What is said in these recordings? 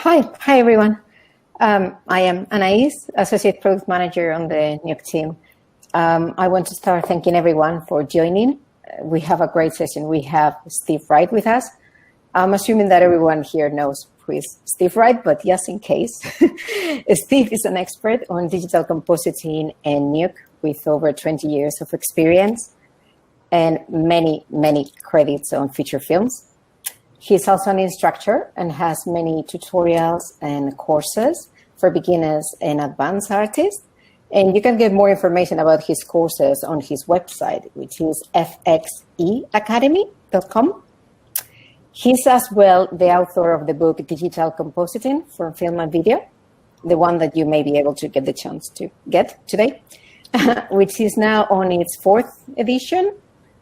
Hi everyone. I am Anais, Associate Product Manager on the Nuke team. I want to start thanking everyone for joining. We have a great session. We have Steve Wright with us. I'm assuming that everyone here knows who is Steve Wright, but just in case. Steve is an expert on digital compositing and Nuke with over 20 years of experience and many, many credits on feature films. He's also an instructor and has many tutorials and courses for beginners and advanced artists. And you can get more information about his courses on his website, which is fxeacademy.com. He's as well the author of the book Digital Compositing for Film and Video, the one that you may be able to get the chance to get today, which is now on its 4th edition.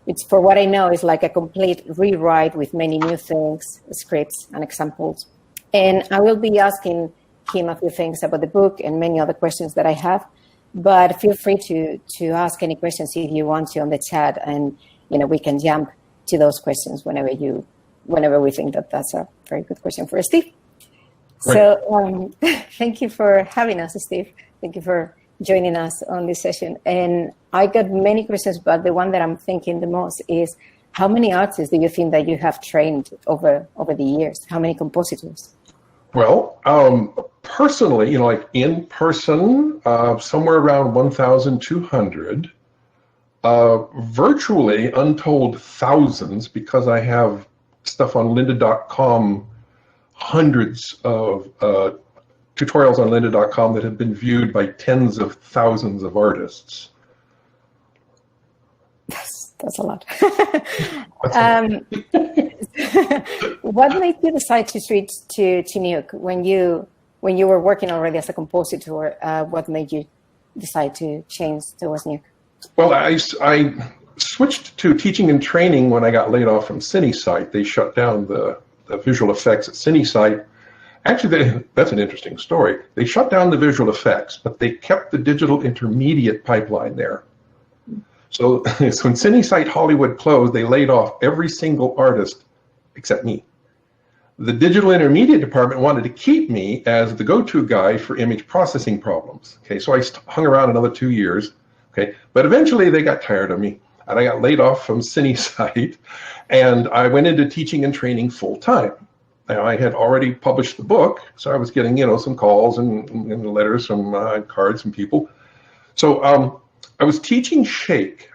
Which, for what I know, is like a complete rewrite with many new things, scripts, and examples. And I will be asking him a few things about the book and many other questions that I have. But feel free to ask any questions if you want to on the chat, and we can jump to those questions whenever we think that that's a very good question for Steve. Right. So thank you for having us, Steve. Thank you for joining us on this session. And I got many questions, but the one that I'm thinking the most is, how many artists do you think that you have trained over the years? How many compositors? Well, personally, like in person, somewhere around 1,200. Virtually untold thousands, because I have stuff on lynda.com, hundreds of tutorials on lynda.com that have been viewed by tens of thousands of artists. That's a lot. What made you decide to switch to Nuke when you were working already as a compositor? What made you decide to change towards Nuke? Well, I switched to teaching and training when I got laid off from CineSite. They shut down the visual effects at CineSite. Actually, that's an interesting story. They shut down the visual effects, but they kept the digital intermediate pipeline there. So when CineSite Hollywood closed, they laid off every single artist except me. The digital intermediate department wanted to keep me as the go-to guy for image processing problems. Okay, so I hung around another 2 years. Okay, but eventually they got tired of me, and I got laid off from CineSite, and I went into teaching and training full time. Now, I had already published the book, so I was getting, some calls and letters from cards from people. So I was teaching Shake,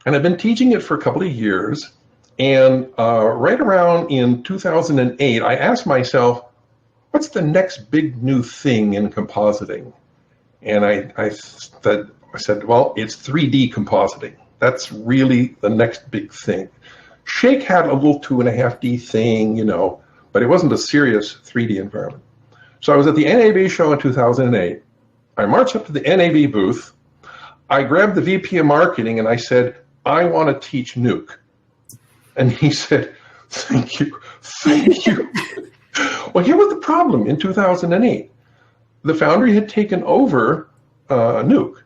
and I've been teaching it for a couple of years. And right around in 2008, I asked myself, what's the next big new thing in compositing? And I said, well, it's 3D compositing. That's really the next big thing. Shake had a little 2.5D thing, but it wasn't a serious 3D environment. So I was at the NAB show in 2008. I marched up to the NAB booth. I grabbed the VP of marketing and I said, I want to teach Nuke. And he said, thank you. Well, here was the problem in 2008. The Foundry had taken over Nuke.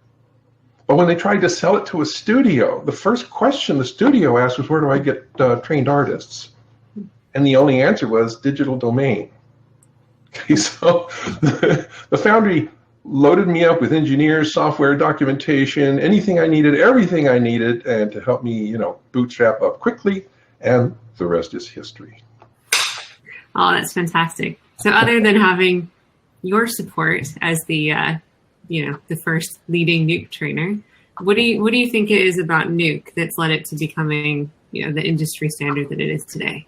But when they tried to sell it to a studio, the first question the studio asked was, where do I get trained artists? And the only answer was digital domain. Okay, so the Foundry loaded me up with engineers, software, documentation, anything I needed, everything I needed, and to help me, bootstrap up quickly, and the rest is history. Oh, that's fantastic. So other than having your support as the the first leading Nuke trainer, what do you think it is about Nuke that's led it to becoming, the industry standard that it is today?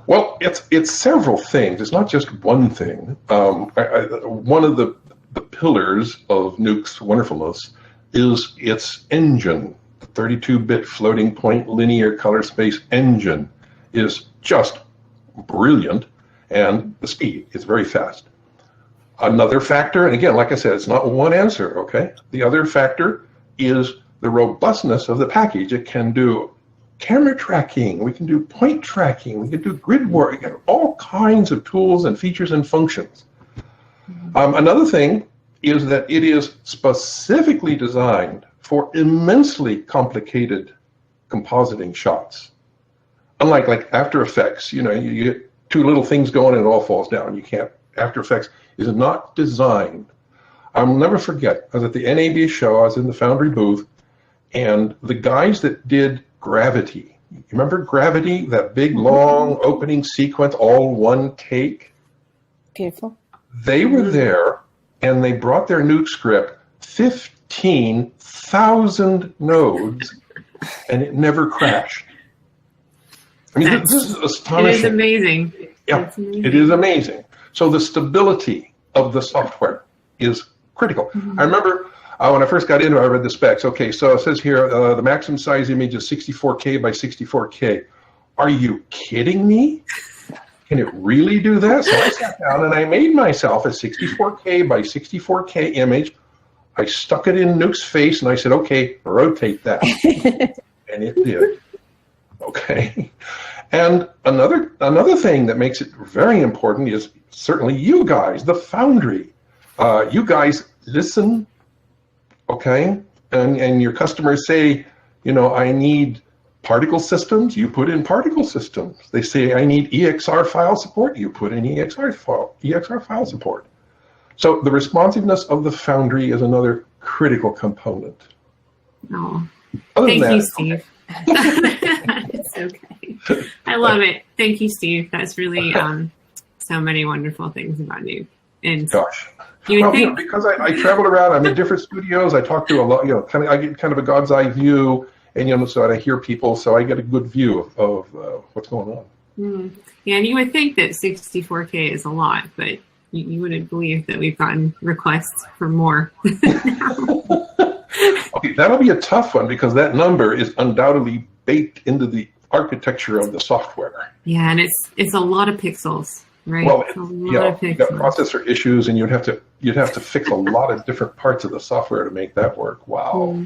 Well, it's several things. It's not just one thing. One of the pillars of Nuke's wonderfulness is its engine. The 32-bit floating point linear color space engine is just brilliant, and the speed is very fast. Another factor, and again, like I said, it's not one answer, okay? The other factor is the robustness of the package. It can do camera tracking, we can do point tracking, we can do grid work, we have all kinds of tools and features and functions. Another thing is that it is specifically designed for immensely complicated compositing shots. Unlike After Effects, you get two little things going and it all falls down. You can't After Effects is not designed. I'll never forget, I was at the NAB show, I was in the Foundry booth, and the guys that did Gravity, you remember Gravity, that big long opening sequence, all one take? Beautiful. They were there, and they brought their Nuke script, 15,000 nodes, and it never crashed. I mean, this is astonishing. It is amazing. Yeah, it is amazing. So the stability of the software is critical. I remember when I first got into it, I read the specs. Okay, so it says here the maximum size image is 64K by 64K. Are you kidding me? Can it really do that? So I sat down and I made myself a 64K by 64K image. I stuck it in Nuke's face and I said, okay, rotate that. And it did. Okay. And another thing that makes it very important is certainly you guys, the Foundry. You guys listen, okay? And your customers say, you know, I need particle systems, you put in particle systems. They say, I need EXR file support, you put in EXR file support. So the responsiveness of the Foundry is another critical component. Oh, thank you, Steve. It's okay. I love it. Thank you, Steve. That's really so many wonderful things about Nuke. And gosh. You would think, you know, because I traveled around, I'm in different studios, I talk to a lot, you know, I get kind of a god's eye view, and you know, so I hear people, so I get a good view of what's going on. Yeah, and you would think that 64K is a lot, but you wouldn't believe that we've gotten requests for more. Okay, that'll be a tough one because that number is undoubtedly baked into the architecture of the software. Yeah, and it's a lot of pixels, right? Well, yeah, you've got processor issues, and you'd have to fix a lot of different parts of the software to make that work. Wow.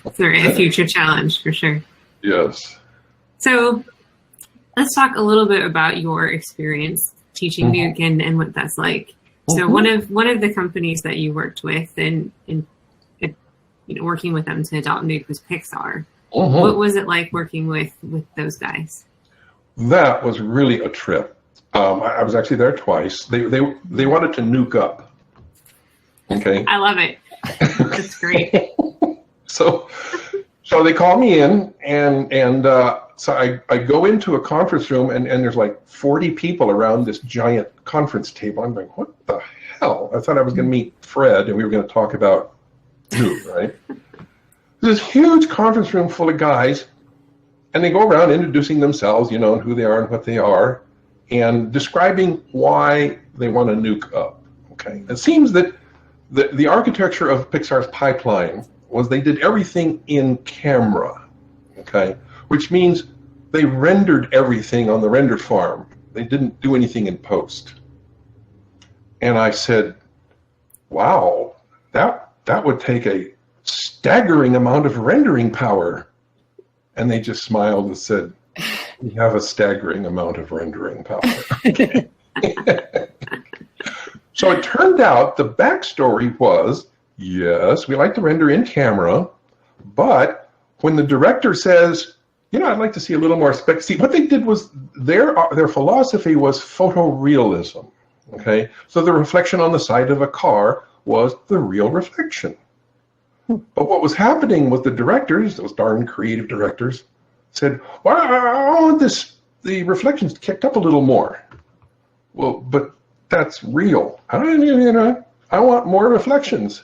It's a future challenge for sure. Yes. So let's talk a little bit about your experience teaching Nuke and what that's like. So one of the companies that you worked with and you know, working with them to adopt Nuke was Pixar. What was it like working with those guys? That was really a trip. I was actually there twice. They wanted to nuke up. Okay. I love it. That's great. So they call me in, and so I go into a conference room, and there's like 40 people around this giant conference table. I'm like, what the hell? I thought I was going to meet Fred, and we were going to talk about Nuke, right? This huge conference room full of guys, and they go around introducing themselves, you know, and who they are and what they are, and describing why they want to nuke up. Okay. It seems that the architecture of Pixar's pipeline was they did everything in camera, okay, which means they rendered everything on the render farm. They didn't do anything in post. And I said, wow, that would take a staggering amount of rendering power. And they just smiled and said, we have a staggering amount of rendering power. Okay. So it turned out the backstory was, yes, we like to render in camera, but when the director says, you know, I'd like to see a little more spec. See, what they did was their philosophy was photorealism. Okay, so the reflection on the side of a car was the real reflection. But what was happening was the directors, those darn creative directors, said, well, I want the reflections kicked up a little more. Well, but that's real. I want more reflections.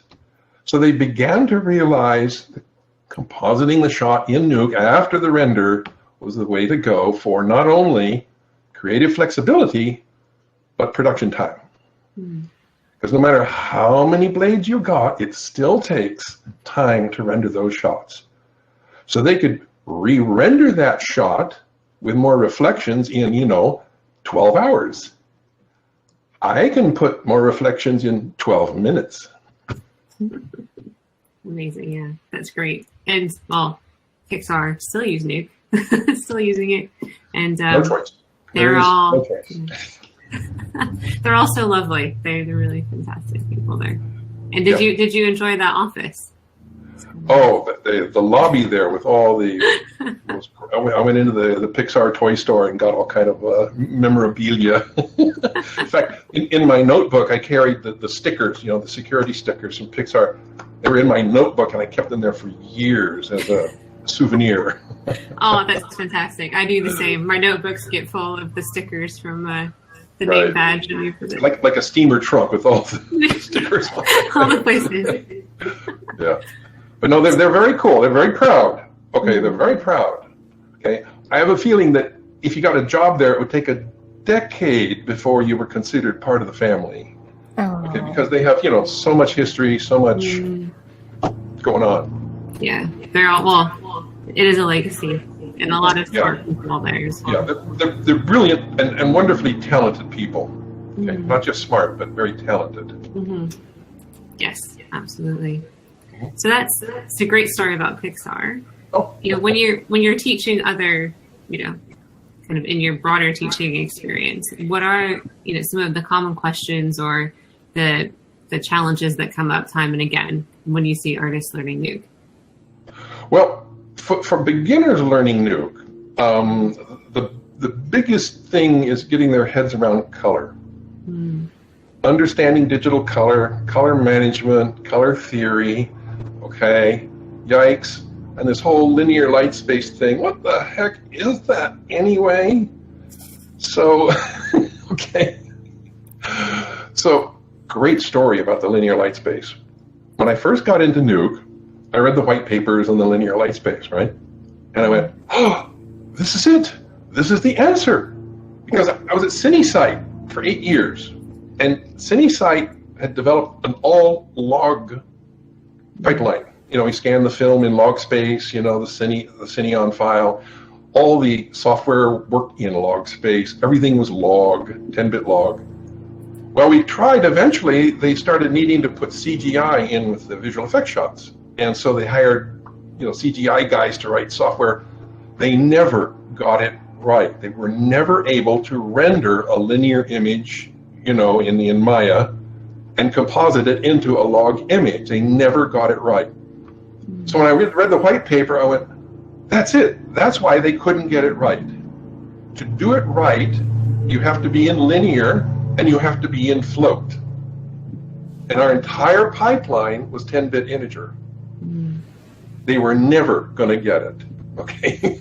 So they began to realize that compositing the shot in Nuke after the render was the way to go for not only creative flexibility, but production time. Because no matter how many blades you got, it still takes time to render those shots. So they could re-render that shot with more reflections in, 12 hours. I can put more reflections in 12 minutes. Amazing, yeah, that's great. And well, Pixar still use Nuke, still using it, and no choice. They're all they're all so lovely. They're really fantastic people there. And did you enjoy that office? Oh, the lobby there with all the I went into the Pixar toy store and got all kind of memorabilia. In fact, in my notebook, I carried the stickers, the security stickers from Pixar. They were in my notebook, and I kept them there for years as a souvenir. Oh, that's fantastic. I do the same. My notebooks get full of the stickers from the name badge. Like a steamer trunk with all the stickers on it. All the places. Yeah. But no, they're very cool. They're very proud. Okay, they're very proud. Okay, I have a feeling that if you got a job there, it would take a decade before you were considered part of the family. Oh. Okay, because they have, so much history, so much going on. Yeah, they're all, well, it is a legacy, and a lot of smart people there as well. Yeah, they're brilliant and wonderfully talented people. Okay, not just smart, but very talented. Mm-hmm. Yes, absolutely. So that's a great story about Pixar. Oh. When you're teaching other, kind of in your broader teaching experience, what are some of the common questions or the challenges that come up time and again when you see artists learning Nuke? Well, for beginners learning Nuke, the biggest thing is getting their heads around color. Understanding digital color management, color theory. Okay, yikes. And this whole linear light space thing, what the heck is that anyway? So, okay. So, great story about the linear light space. When I first got into Nuke, I read the white papers on the linear light space, right? And I went, oh, this is it. This is the answer. Because I was at CineSite for 8 years. And CineSite had developed an all-log pipeline. We scanned the film in log space, the Cineon file. All the software worked in log space. Everything was log, 10-bit log. Well, we tried. Eventually, they started needing to put CGI in with the visual effects shots. And so they hired, CGI guys to write software. They never got it right. They were never able to render a linear image, in Maya and composite it into a log image. They never got it right. So when I read the white paper, I went, that's it. That's why they couldn't get it right. To do it right, you have to be in linear and you have to be in float. And our entire pipeline was 10-bit integer. They were never going to get it. Okay.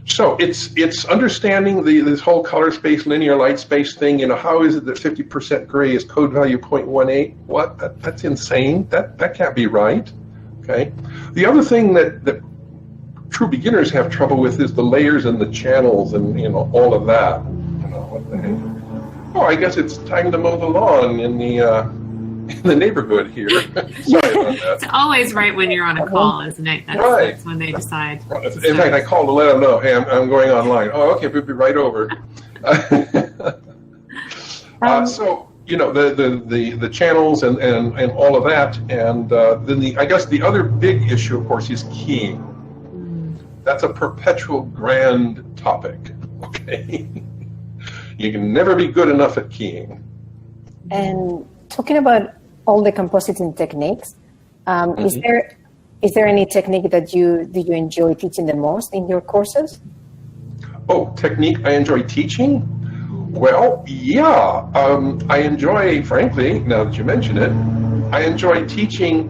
So it's understanding this whole color space, linear light space thing. How is it that 50% gray is code value 0.18? What? That's insane. That can't be right. Okay. The other thing that true beginners have trouble with is the layers and the channels and all of that. What the heck? Oh, I guess it's time to mow the lawn in the neighborhood here. Sorry about that. It's always right when you're on a call, isn't it? That's when they decide. In fact, I called to let them know, hey, I'm going online. Oh, okay, we'll be right over. So, the channels and all of that. And then I guess the other big issue, of course, is keying. That's a perpetual grand topic, okay? You can never be good enough at keying. And talking about all the compositing techniques, is there any technique that you enjoy teaching the most in your courses? Oh, technique I enjoy teaching? Well, yeah. I enjoy, frankly, now that you mention it, I enjoy teaching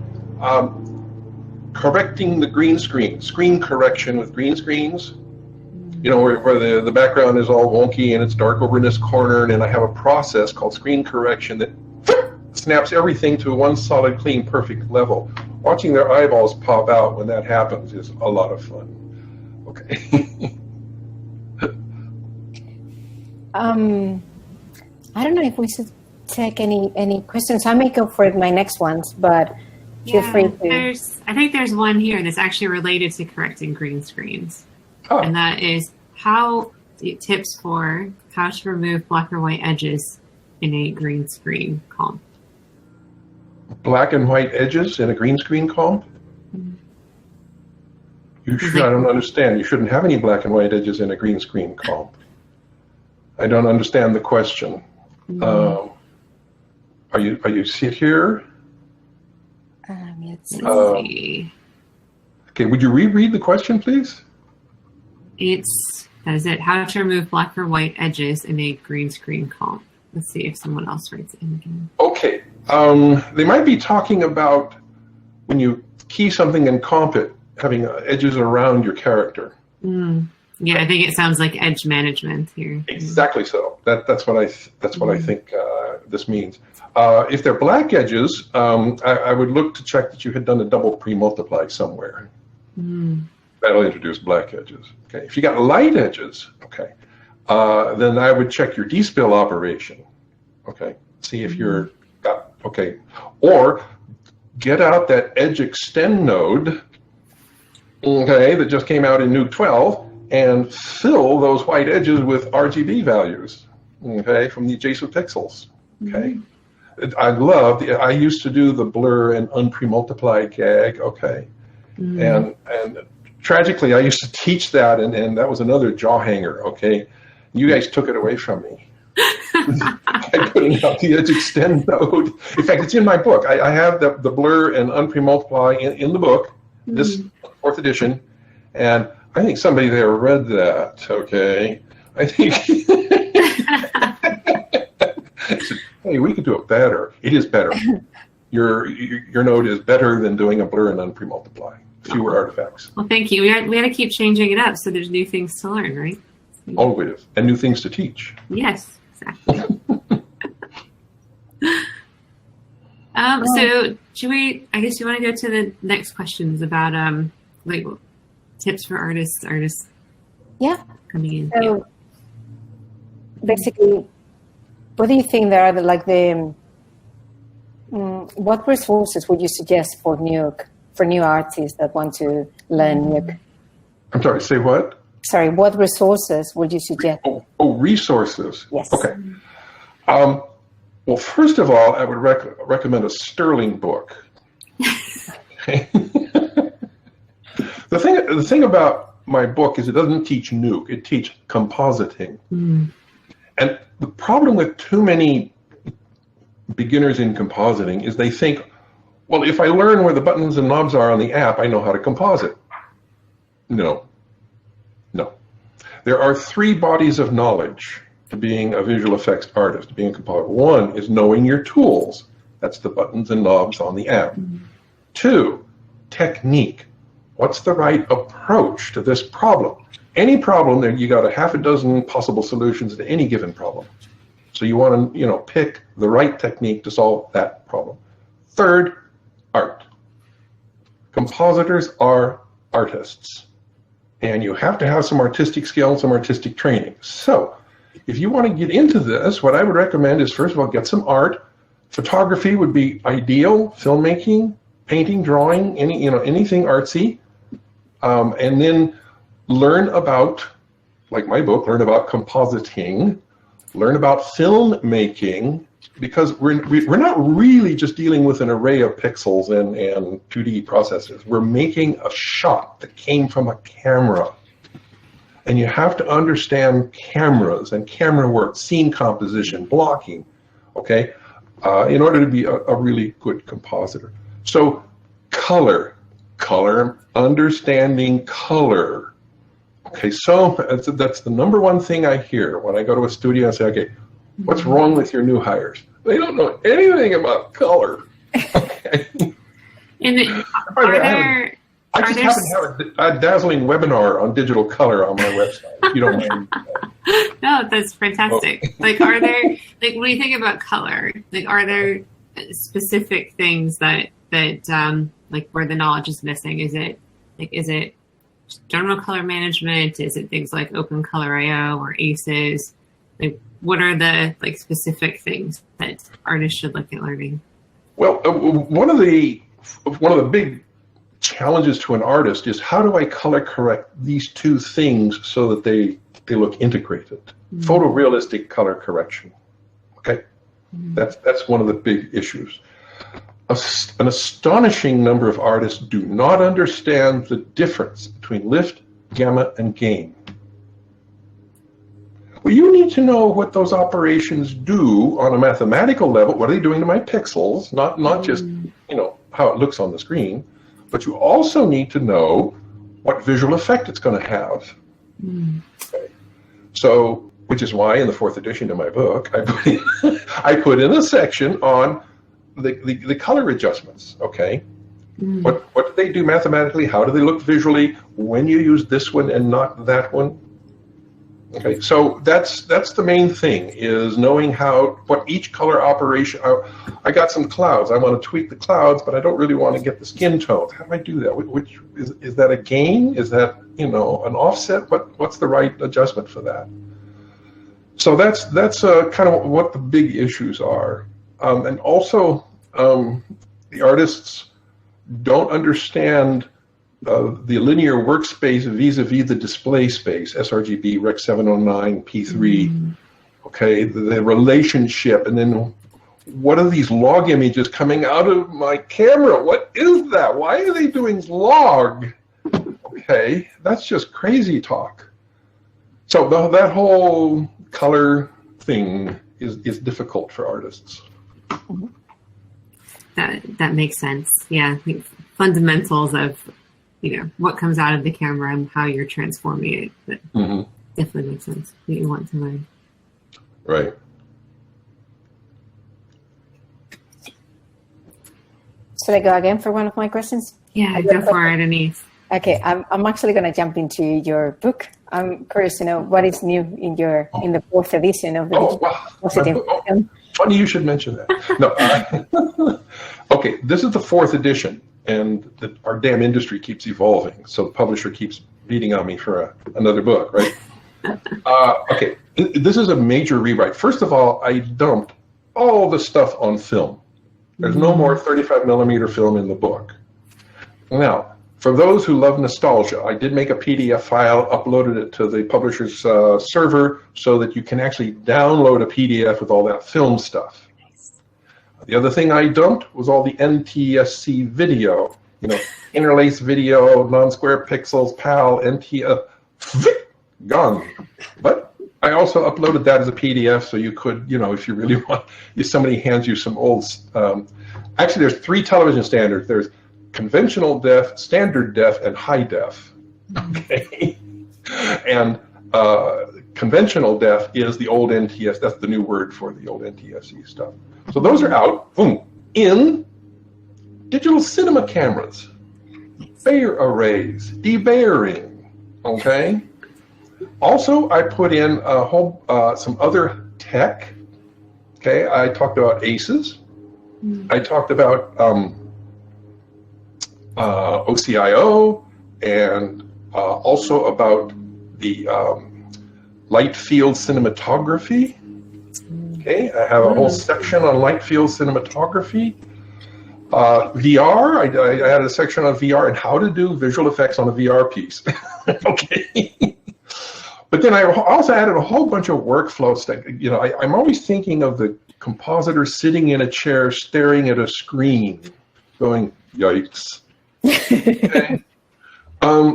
correcting the green screen correction with green screens. Where the background is all wonky and it's dark over in this corner, and I have a process called screen correction that snaps everything to one solid, clean, perfect level. Watching their eyeballs pop out when that happens is a lot of fun. Okay. I don't know if we should take any questions. I may go for my next ones, but feel free to. I think there's one here that's actually related to correcting green screens. Oh. And that is tips for how to remove black or white edges in a green screen comp. Black and white edges in a green screen comp? You should. I don't understand. You shouldn't have any black and white edges in a green screen comp. I don't understand the question. Are you see it here? Let's see. Okay, would you reread the question, please? That is it. How to remove black or white edges in a green screen comp. Let's see if someone else writes it in again. Okay. They might be talking about when you key something and comp it, having edges around your character. Yeah, I think it sounds like edge management here. Exactly so. That's what I think this means. If they're black edges, I would look to check that you had done a double pre-multiply somewhere. That'll introduce black edges. Okay. If you got light edges, okay, then I would check your despill operation. Okay. See if you're got okay, or get out that edge extend node. Okay, that just came out in Nuke 12, and fill those white edges with RGB values. Okay, from the adjacent pixels. Okay. I used to do the blur and unpremultiply gag. Okay, and tragically, I used to teach that, and that was another jaw hanger, okay? You guys took it away from me. By putting out the edge extend node. In fact, it's in my book. I have the blur and unpremultiply in the book, this 4th edition, and I think somebody there read that, okay? I think, hey, we could do it better. It is better. Your node is better than doing a blur and unpremultiply. Fewer artifacts. Well, thank you. We had to keep changing it up, so there's new things to learn, right? Always, and new things to teach. Yes, exactly. So, should we? I guess you want to go to the next questions about like tips for artists. Yeah. Coming in. So, basically, what do you think there are what resources would you suggest for Nuke? For new artists that want to learn Nuke? I'm sorry, say what? Sorry, what resources would you suggest? Oh, resources. Yes. Okay. Well, first of all, I would recommend a sterling book. Okay. The thing about my book is it doesn't teach Nuke, it teaches compositing. And the problem with too many beginners in compositing is they think, well, if I learn where the buttons and knobs are on the app, I know how to composite. No. There are 3 bodies of knowledge to being a visual effects artist, to being a compositor. 1 is knowing your tools. That's the buttons and knobs on the app. 2, technique. What's the right approach to this problem? Any problem, there you got a half a dozen possible solutions to any given problem. So you want to, pick the right technique to solve that problem. 3rd, art. Compositors are artists, and you have to have some artistic skill and some artistic training. So if you want to get into this, what I would recommend is, first of all, get some art. Photography would be ideal, filmmaking, painting, drawing, anything artsy, and then learn about, like my book, learn about compositing, learn about filmmaking, because we're not really just dealing with an array of pixels and 2D processors. We're making a shot that came from a camera. And you have to understand cameras and camera work, scene composition, blocking, okay, in order to be a really good compositor. So color, understanding color. Okay, so that's the number one thing I hear when I go to a studio and say, okay, what's wrong with your new hires? They don't know anything about color. Okay. And I just happen to have a dazzling webinar on digital color on my website, if you don't mind. No, that's fantastic. Like, are there, like, when you think about color, like, are there specific things that like, where the knowledge is missing? Is it general color management? Is it things like Open Color IO or ACES? Like, what are the specific things that artists should look at learning? Well, one of the big challenges to an artist is, how do I color correct these 2 things so that they look integrated? Photorealistic color correction. Okay, that's one of the big issues. An astonishing number of artists do not understand the difference between lift, gamma, and gain. Well, you need to know what those operations do on a mathematical level. What are they doing to my pixels? Not just how it looks on the screen, but you also need to know what visual effect it's going to have. Okay. So, which is why in the 4th edition of my book, I put in a section on the color adjustments, okay? What do they do mathematically? How do they look visually when you use this one and not that one? Okay, so that's the main thing, is knowing what each color operation. I got some clouds. I want to tweak the clouds, but I don't really want to get the skin tones. How do I do that? Which is that a gain? Is that an offset? What's the right adjustment for that? So that's kind of what the big issues are, and also the artists don't understand the linear workspace vis-a-vis the display space, sRGB, Rec 709, P3, okay, the relationship, and then what are these log images coming out of my camera? What is that? Why are they doing log? Okay, that's just crazy talk. So that whole color thing is difficult for artists. That makes sense. Yeah, I think fundamentals of what comes out of the camera and how you're transforming it. That definitely makes sense that you want to learn. Right. Should I go again for one of my questions? Yeah, go for it, Anise. Okay, I'm actually going to jump into your book. I'm curious to know what is new in the 4th edition of the Positive. Funny you should mention that. No. Okay, this is the 4th edition, and our damn industry keeps evolving, so the publisher keeps beating on me for another book, right? Okay, this is a major rewrite. First of all, I dumped all the stuff on film. There's no more 35 millimeter film in the book. Now, for those who love nostalgia, I did make a PDF file, uploaded it to the publisher's server so that you can actually download a PDF with all that film stuff. The other thing I dumped was all the NTSC video, interlace video, non-square pixels, PAL, gone. But I also uploaded that as a PDF, so you could, if you really want, if somebody hands you some old, actually there's 3 television standards. There's conventional def, standard def, and high def. Okay, and conventional def is the old NTS. That's the new word for the old NTSC stuff. So those are out, in digital cinema cameras, Bayer arrays, debayering. Okay. Also, I put in some other tech. Okay, I talked about ACEs. I talked about OCIO, and also about the light field cinematography. Okay, I have a whole section on light field cinematography. VR, I added a section on VR and how to do visual effects on a VR piece. Okay. But then I also added a whole bunch of workflow stuff. I'm always thinking of the compositor sitting in a chair staring at a screen going, yikes. Okay.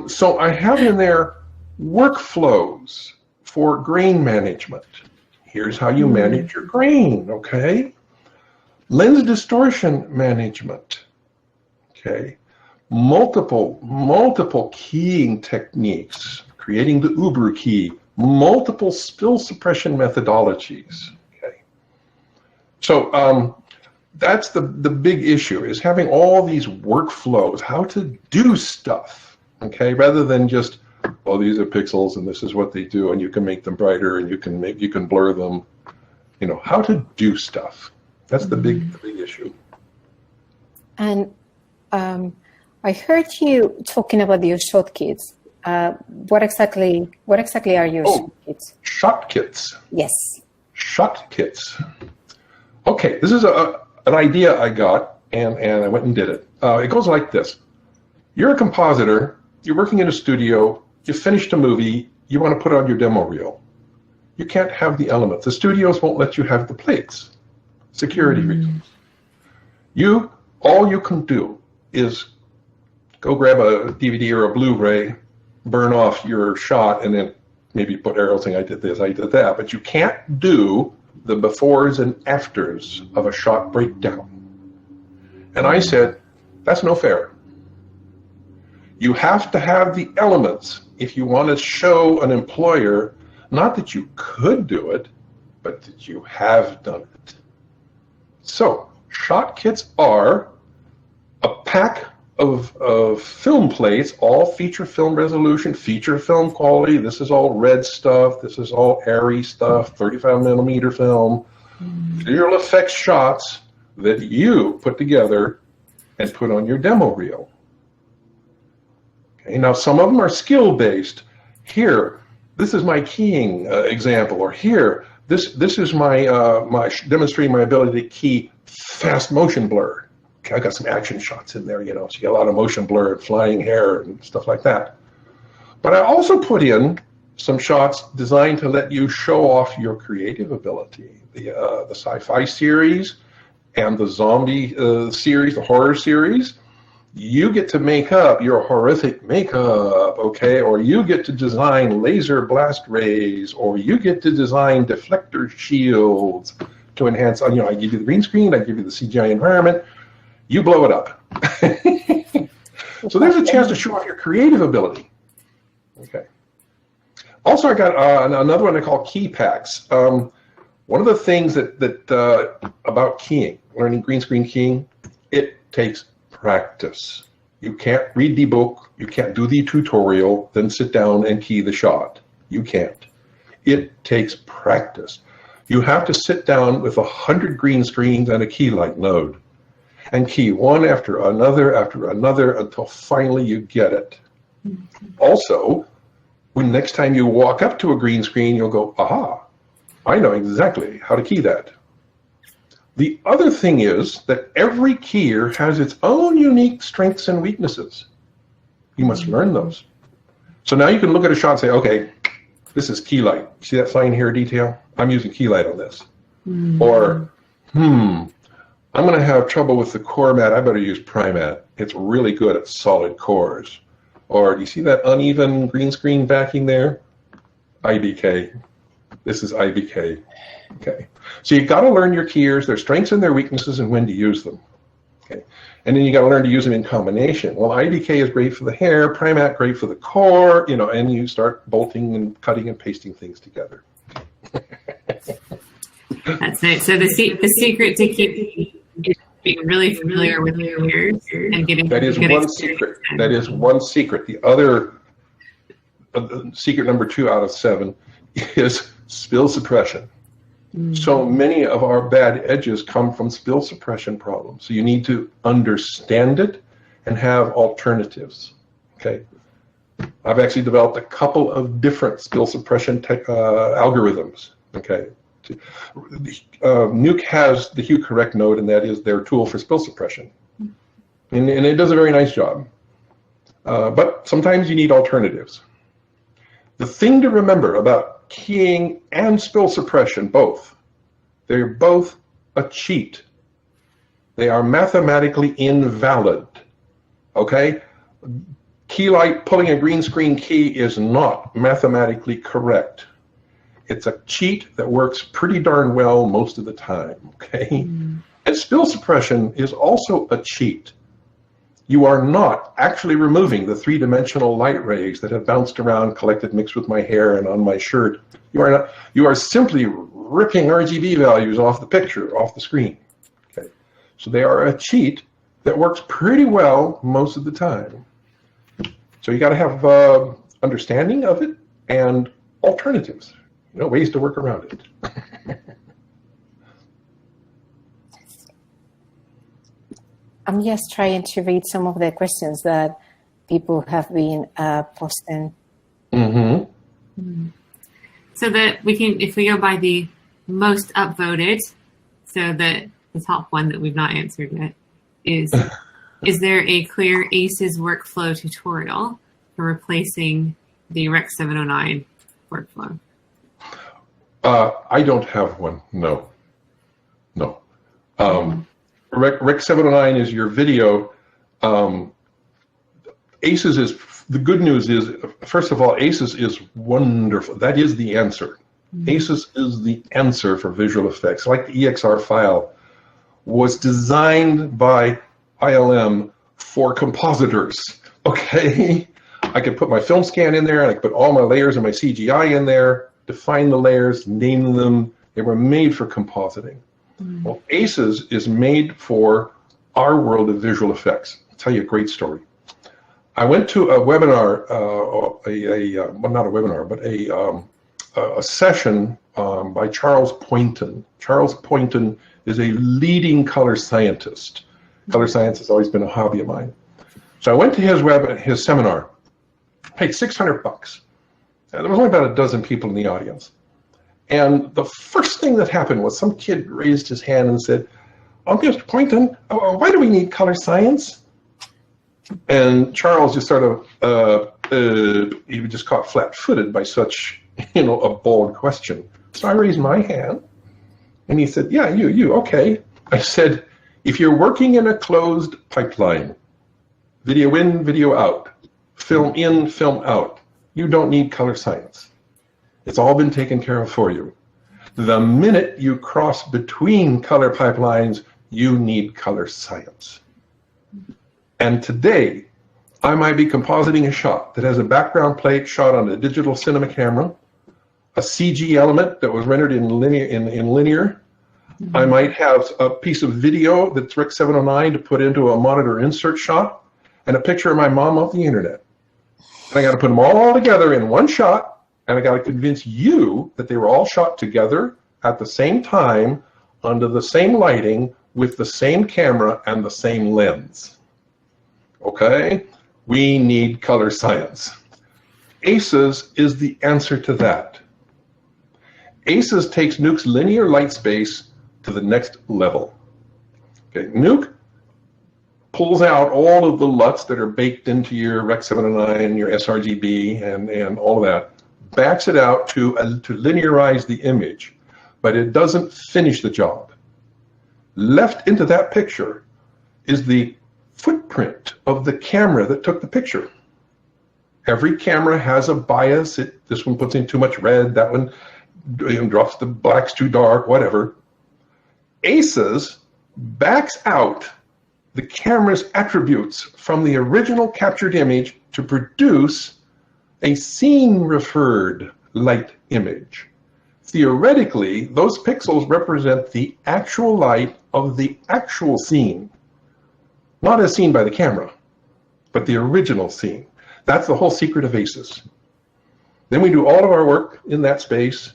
So I have in there workflows for grain management. Here's how you manage your grain, okay? Lens distortion management, okay? Multiple keying techniques, creating the Uber key, multiple spill suppression methodologies, okay? So that's the big issue, is having all these workflows, how to do stuff, okay? Rather than just, well, these are pixels and this is what they do, and you can make them brighter and you can blur them. How to do stuff. That's the big issue. And I heard you talking about your shot kits. What exactly are your shot kits? Shot kits. Yes. Shot kits. Okay, this is an idea I got, and I went and did it. It goes like this. You're a compositor. You're working in a studio. You finished a movie. You want to put on your demo reel. You can't have the elements. The studios won't let you have the plates. Security reasons. All you can do is go grab a DVD or a Blu-ray, burn off your shot, and then maybe put arrows saying, I did this, I did that. But you can't do the befores and afters of a shot breakdown. And I said, that's no fair. You have to have the elements if you want to show an employer, not that you could do it, but that you have done it. So, shot kits are a pack of film plates, all feature film resolution, feature film quality. This is all red stuff. This is all airy stuff, 35 millimeter film. Visual effects shots that you put together and put on your demo reel. Okay, now some of them are skill-based. Here, this is my keying example, or here, this is my demonstrating my ability to key fast motion blur. Okay, I got some action shots in there, so you get a lot of motion blur and flying hair and stuff like that. But I also put in some shots designed to let you show off your creative ability. The sci-fi series and the zombie series, the horror series, you get to make up your horrific makeup, okay? Or you get to design laser blast rays, or you get to design deflector shields to enhance, I give you the green screen, I give you the CGI environment, you blow it up. So there's a chance to show off your creative ability. Okay. Also, I got another one I call key packs. One of the things that about keying, learning green screen keying, it takes practice. You can't read the book, you can't do the tutorial, then sit down and key the shot. You can't. It takes practice. You have to sit down with 100 green screens and a key light node and key one after another until finally you get it. Also, when next time you walk up to a green screen, you'll go, aha, I know exactly how to key that. The other thing is that every keyer has its own unique strengths and weaknesses. You must learn those. So now you can look at a shot and say, okay, this is key light. See that fine hair detail? I'm using key light on this. Or, I'm going to have trouble with the core mat. I better use Primat. It's really good at solid cores. Or do you see that uneven green screen backing there? IBK. This is IBK. Okay. So you've got to learn your keyers, their strengths and their weaknesses, and when to use them. Okay. And then you got to learn to use them in combination. Well, IBK is great for the hair, Primat great for the core, and you start bolting and cutting and pasting things together. That's it. So the secret to keep being really familiar with your keyers and getting that is one secret. That is one secret. The other secret number 2 out of 7 is spill suppression. So many of our bad edges come from spill suppression problems. So you need to understand it and have alternatives. Okay. I've actually developed a couple of different spill suppression algorithms. Okay. Nuke has the hue correct node, and that is their tool for spill suppression. And it does a very nice job. But sometimes you need alternatives. The thing to remember about keying and spill suppression, both, they're both a cheat. They are mathematically invalid. Okay? Key light pulling a green screen key is not mathematically correct. It's a cheat that works pretty darn well most of the time, okay? And spill suppression is also a cheat. You are not actually removing the 3-dimensional light rays that have bounced around, collected, mixed with my hair and on my shirt. You are not. You are simply ripping RGB values off the picture, off the screen. Okay, so they are a cheat that works pretty well most of the time. So you got to have understanding of it and alternatives. Ways to work around it. I'm just trying to read some of the questions that people have been posting. So that we can, if we go by the most upvoted, so that the top one that we've not answered yet is there a clear ACES workflow tutorial for replacing the Rec 709 workflow? I don't have one. No. Rec 709 is your video. ACES is, the good news is, first of all, ACES is wonderful. That is the answer. ACES is the answer for visual effects. Like the EXR file was designed by ILM for compositors. Okay, I could put my film scan in there, and I could put all my layers and my CGI in there, define the layers, name them. They were made for compositing. Well, ACES is made for our world of visual effects. I'll tell you a great story. I went to a webinar, well, not a webinar, but a session by Charles Poynton. Charles Poynton is a leading color scientist. Color science has always been a hobby of mine. So I went to his seminar, paid $600. There was only about a dozen people in the audience. And the first thing that happened was some kid raised his hand and said, "Oh, Mr. Poynton, why do we need color science?" And Charles just sort of, he was just caught flat-footed by such, a bold question. So I raised my hand, and he said, "Yeah, you, okay." I said, "If you're working in a closed pipeline, video in, video out, film in, film out, you don't need color science. It's all been taken care of for you. The minute you cross between color pipelines, you need color science." And today, I might be compositing a shot that has a background plate shot on a digital cinema camera, a CG element that was rendered in linear. I might have a piece of video that's Rec 709 to put into a monitor insert shot, and a picture of my mom off the internet. And I got to put them all together in one shot, and I got to convince you that they were all shot together at the same time, under the same lighting, with the same camera and the same lens. Okay? We need color science. ACES is the answer to that. ACES takes Nuke's linear light space to the next level. Okay, Nuke pulls out all of the LUTs that are baked into your Rec 709, your sRGB, and all of that, backs it out to linearize the image, but it doesn't finish the job. Left into that picture is the footprint of the camera that took the picture. Every camera has a bias. This one puts in too much red, that one drops the blacks too dark, whatever. ACES backs out the camera's attributes from the original captured image to produce a scene-referred light image. Theoretically, those pixels represent the actual light of the actual scene, not as seen by the camera, but the original scene. That's the whole secret of ACES. Then we do all of our work in that space,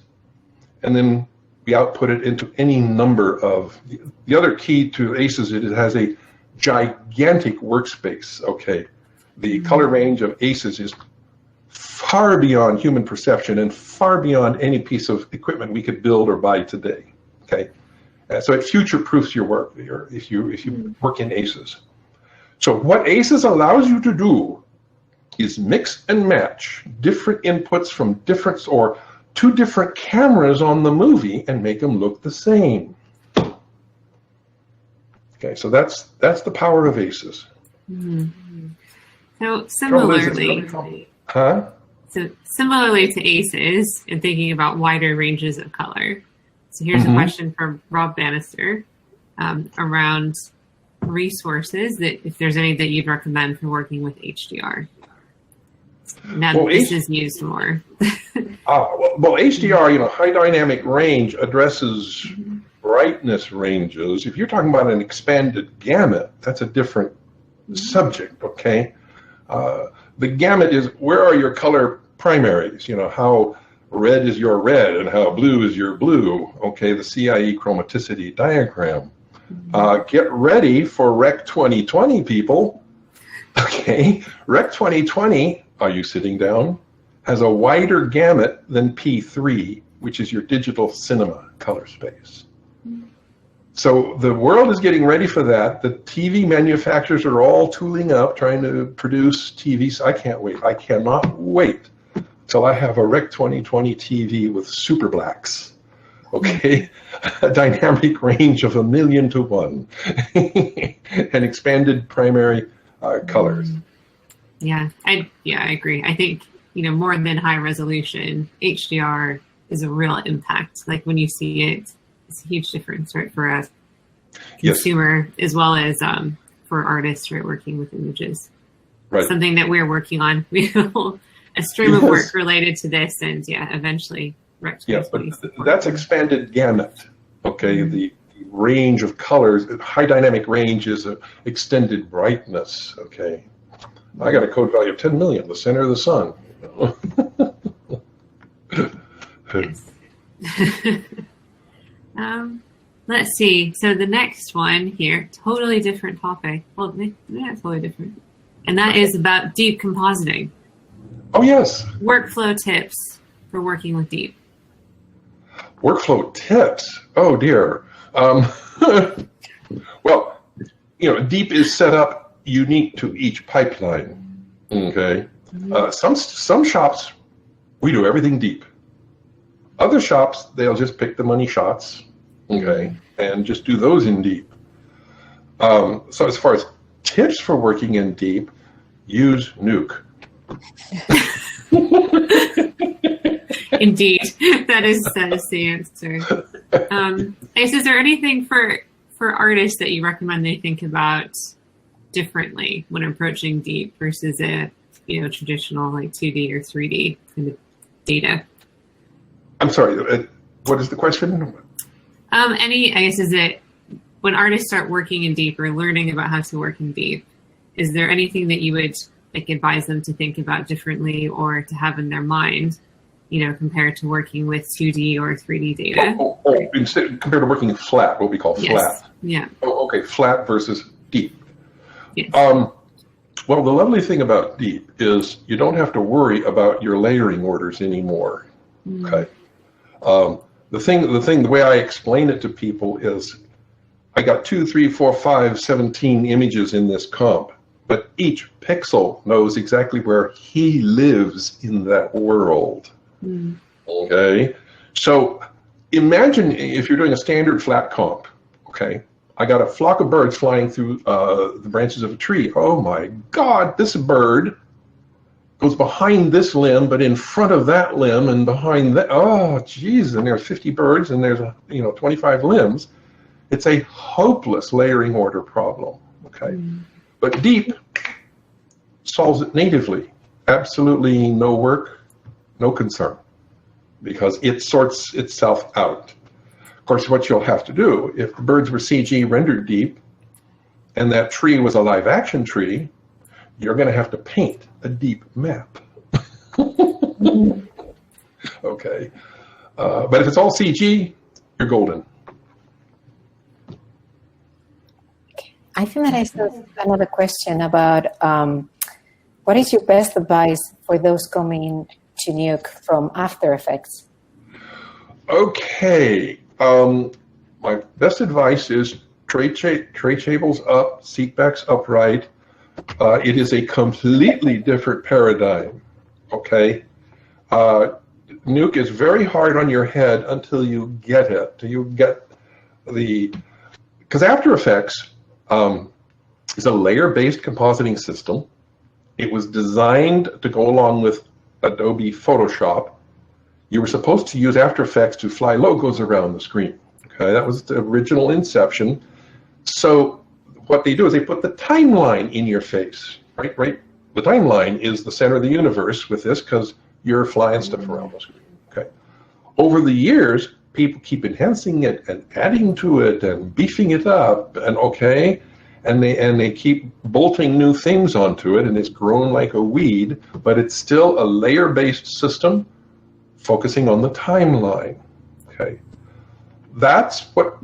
and then we output it into any number of. The other key to ACES is it has a gigantic workspace. Okay, the color range of ACES is far beyond human perception and far beyond any piece of equipment we could build or buy today. Okay, so it future-proofs your work if you work in ACES. So what ACES allows you to do is mix and match different inputs from different or two different cameras on the movie and make them look the same. Okay, so that's the power of ACES. Mm-hmm. So similarly, So similarly to ACES, and thinking about wider ranges of color. So here's a question from Rob Bannister around resources that if there's any that you'd recommend for working with HDR. Now that this is used more. Well, HDR, high dynamic range addresses brightness ranges. If you're talking about an expanded gamut, that's a different subject, okay? The gamut is where are your color primaries? How red is your red and how blue is your blue, okay? The CIE chromaticity diagram. Get ready for Rec 2020, people. Okay, Rec 2020, are you sitting down? Has a wider gamut than P3, which is your digital cinema color space. So the world is getting ready for that. The TV manufacturers are all tooling up, trying to produce TVs. I can't wait. I cannot wait till I have a Rec 2020 TV with super blacks. Okay, a dynamic range of 1,000,000 to 1, and expanded primary colors. Yeah, I agree. I think more than high resolution, HDR is a real impact. Like when you see it, it's a huge difference, right, for a consumer as well as for artists, right, working with images. something that we're working on. We have a stream of work related to this, and eventually but that's expanded gamut. Okay, the range of colors, high dynamic range is an extended brightness. Okay, I got a code value of 10 million, the center of the sun. Let's see. So the next one here, totally different topic. Well, totally different. And that is about deep compositing. Oh, yes. Workflow tips for working with deep. Workflow tips? Oh, dear. Well, deep is set up unique to each pipeline. Okay. Some shops, we do everything deep. Other shops, they'll just pick the money shots, okay, and just do those in deep. So as far as tips for working in deep, use Nuke. Indeed, that is the answer. Is there anything for artists that you recommend they think about differently when approaching deep versus a traditional like 2D or 3D kind of data? I'm sorry, what is the question? Is it when artists start working in deep or learning about how to work in deep, is there anything that you would advise them to think about differently or to have in their mind, compared to working with 2D or 3D data? Compared to working flat, what we call flat. Yeah. Oh, okay, flat versus deep. Yes. Well, the lovely thing about deep is you don't have to worry about your layering orders anymore. Okay. The way I explain it to people is I got 2, 3, 4, 5, 17 images in this comp, but each pixel knows exactly where he lives in that world. Okay. So imagine if you're doing a standard flat comp. Okay. I got a flock of birds flying through the branches of a tree. Oh my God, this bird goes behind this limb, but in front of that limb and behind that. Oh, geez, and there's 50 birds and there's 25 limbs. It's a hopeless layering order problem. Okay, but deep solves it natively. Absolutely no work, no concern, because it sorts itself out. Of course, what you'll have to do, if the birds were CG rendered deep and that tree was a live action tree, you're going to have to paint a deep map. Okay. But if it's all CG, you're golden. I think that I have another question about what is your best advice for those coming to Nuke from After Effects? Okay. My best advice is tray tables up, seat backs upright. It is a completely different paradigm. Okay. Nuke is very hard on your head until you get it. Till you get because After Effects is a layer-based compositing system. It was designed to go along with Adobe Photoshop. You were supposed to use After Effects to fly logos around the screen. Okay, that was the original inception. So what they do is they put the timeline in your face, right? The timeline is the center of the universe with this because you're flying stuff around the screen. Okay. Over the years, people keep enhancing it and adding to it and beefing it up, and they keep bolting new things onto it, and it's grown like a weed, but it's still a layer-based system focusing on the timeline. Okay. That's what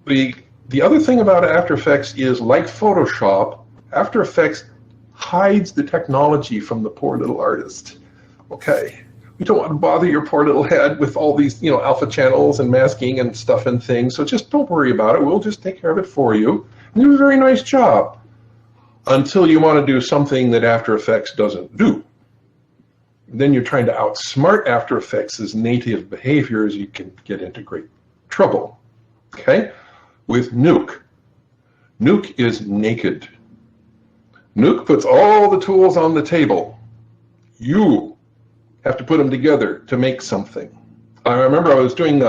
the other thing about After Effects is, like Photoshop, After Effects hides the technology from the poor little artist. Okay. You don't want to bother your poor little head with all these, alpha channels and masking and stuff and things. So just don't worry about it. We'll just take care of it for you. And do a very nice job until you want to do something that After Effects doesn't do. Then you're trying to outsmart After Effects' native behaviors. You can get into great trouble. Okay? With Nuke. Nuke is naked. Nuke puts all the tools on the table. You have to put them together to make something. I remember I was doing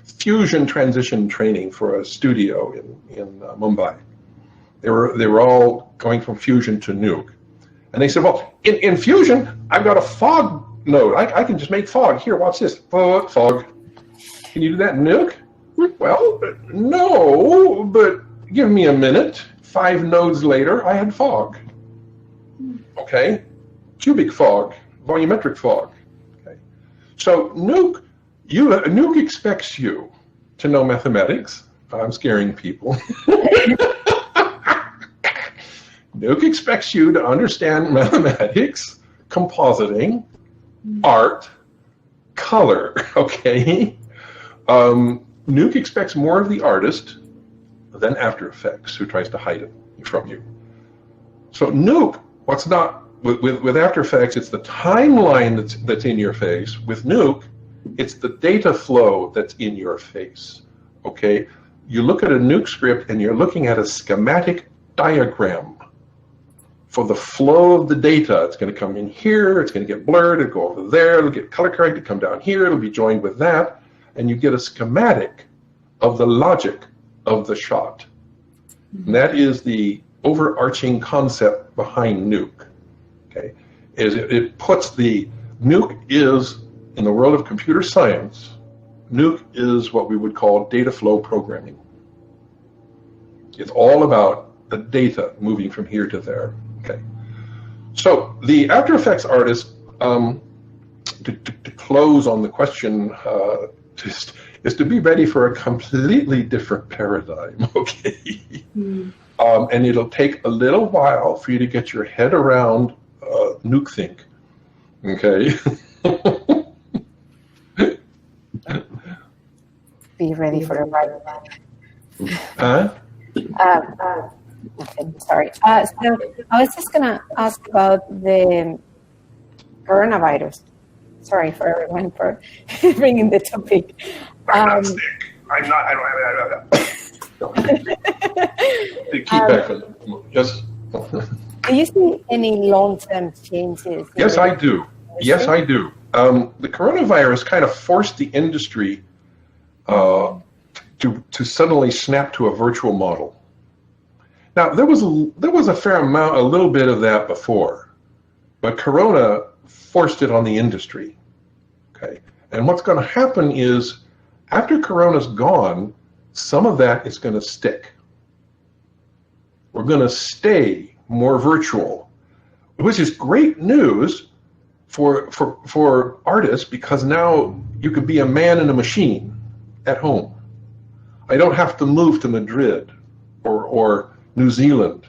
fusion transition training for a studio in Mumbai. They were all going from Fusion to Nuke. And they said, well, in Fusion, I've got a fog node. I can just make fog. Here, watch this. Fog. Can you do that in Nuke? Well, no, but give me a minute. 5 nodes later, I had fog. Okay? Cubic fog, volumetric fog. Okay? So Nuke expects you to know mathematics. I'm scaring people. Nuke expects you to understand mathematics, compositing, art, color, okay? Nuke expects more of the artist than After Effects, who tries to hide it from you. So Nuke, what's not, with After Effects, it's the timeline that's in your face. With Nuke, it's the data flow that's in your face, okay? You look at a Nuke script and you're looking at a schematic diagram for the flow of the data. It's going to come in here, it's going to get blurred, it'll go over there, it'll get color corrected, come down here, it'll be joined with that, and you get a schematic of the logic of the shot. And that is the overarching concept behind Nuke. Okay, it puts Nuke is, in the world of computer science, Nuke is what we would call data flow programming. It's all about the data moving from here to there. Okay, so the After Effects artist, to close on the question, is to be ready for a completely different paradigm. Okay, and it'll take a little while for you to get your head around Nuke think. Okay. Be ready for a ride. Huh? Sorry. So I was just going to ask about the coronavirus. Sorry for everyone for bringing the topic. I'm not sick. I don't have keep back. Yes. Do you see any long-term changes? Yes, I do. Yes, I do. The coronavirus kind of forced the industry to suddenly snap to a virtual model. Now, there was a fair amount, a little bit of that before, but Corona forced it on the industry. Okay, and what's going to happen is, after Corona's gone, some of that is going to stick. We're going to stay more virtual, which is great news for artists, because now you could be a man in a machine at home. I don't have to move to Madrid or New Zealand,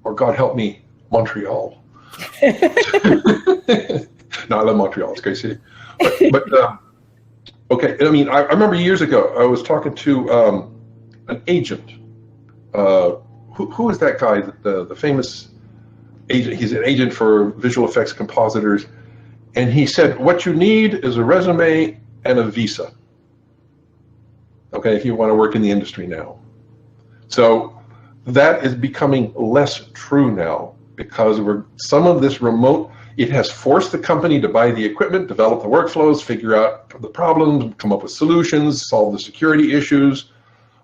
or God help me, Montreal. No, I love Montreal. It's a great city. But okay, I mean, I remember years ago, I was talking to an agent. Who is that guy, the famous agent? He's an agent for visual effects compositors. And he said, what you need is a resume and a visa. Okay, if you want to work in the industry now. So that is becoming less true now, because some of this remote, it has forced the company to buy the equipment, develop the workflows, figure out the problems, come up with solutions, solve the security issues.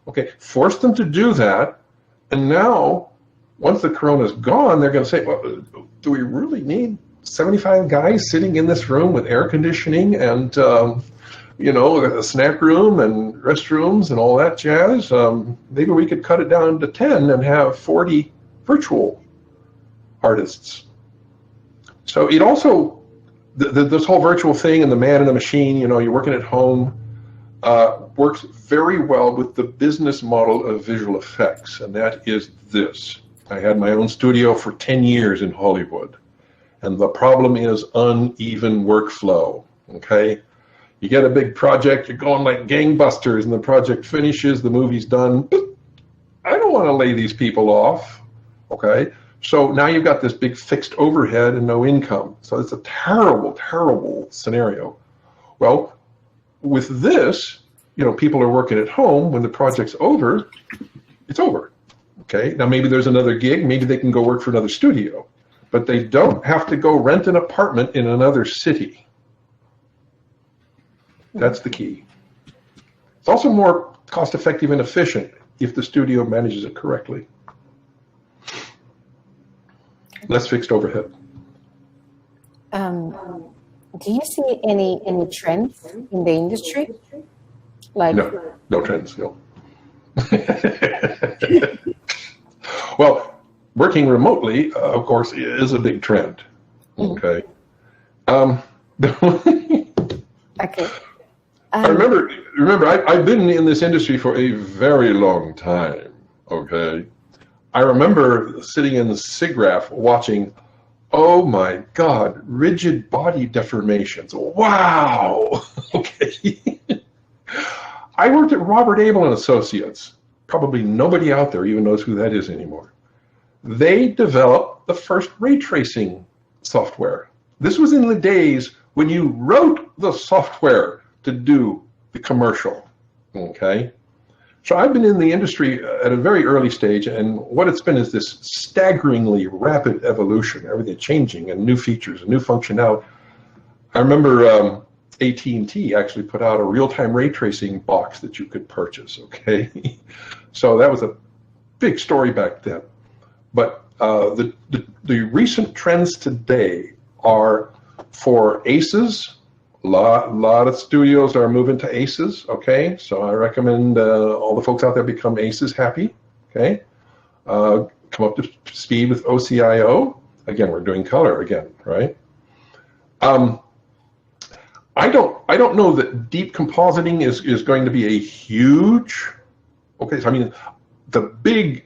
Okay, force them to do that. And now, once the Corona's gone, they're going to say, well, do we really need 75 guys sitting in this room with air conditioning and, a snack room and restrooms and all that jazz? Maybe we could cut it down to 10 and have 40 virtual artists. So it also, this whole virtual thing and the man in the machine, you're working at home, works very well with the business model of visual effects, and that is this. I had my own studio for 10 years in Hollywood, and the problem is uneven workflow, okay? You get a big project, you're going like gangbusters, and the project finishes, the movie's done. I don't want to lay these people off, okay? So now you've got this big fixed overhead and no income. So it's a terrible, terrible scenario. Well, with this, people are working at home. When the project's over, it's over, okay? Now maybe there's another gig, maybe they can go work for another studio, but they don't have to go rent an apartment in another city. That's the key. It's also more cost-effective and efficient if the studio manages it correctly. less fixed overhead. Do you see any trends in the industry? Like no trends, no. Well, working remotely, of course, is a big trend. Okay. Okay. I remember, I've been in this industry for a very long time. Okay. I remember sitting in the SIGGRAPH watching, oh my God, rigid body deformations. Wow. Okay. I worked at Robert Abel and Associates. Probably nobody out there even knows who that is anymore. They developed the first ray tracing software. This was in the days when you wrote the software to do the commercial. Okay. So I've been in the industry at a very early stage, and what it's been is this staggeringly rapid evolution, everything changing and new features and new functionality. I remember AT&T actually put out a real-time ray tracing box that you could purchase, okay? So that was a big story back then. But the recent trends today are for ACEs. A lot of studios are moving to ACEs, okay? So I recommend all the folks out there become ACEs happy, okay? Come up to speed with OCIO. Again, we're doing color again, right? I don't know that deep compositing is going to be a huge, okay, so I mean, the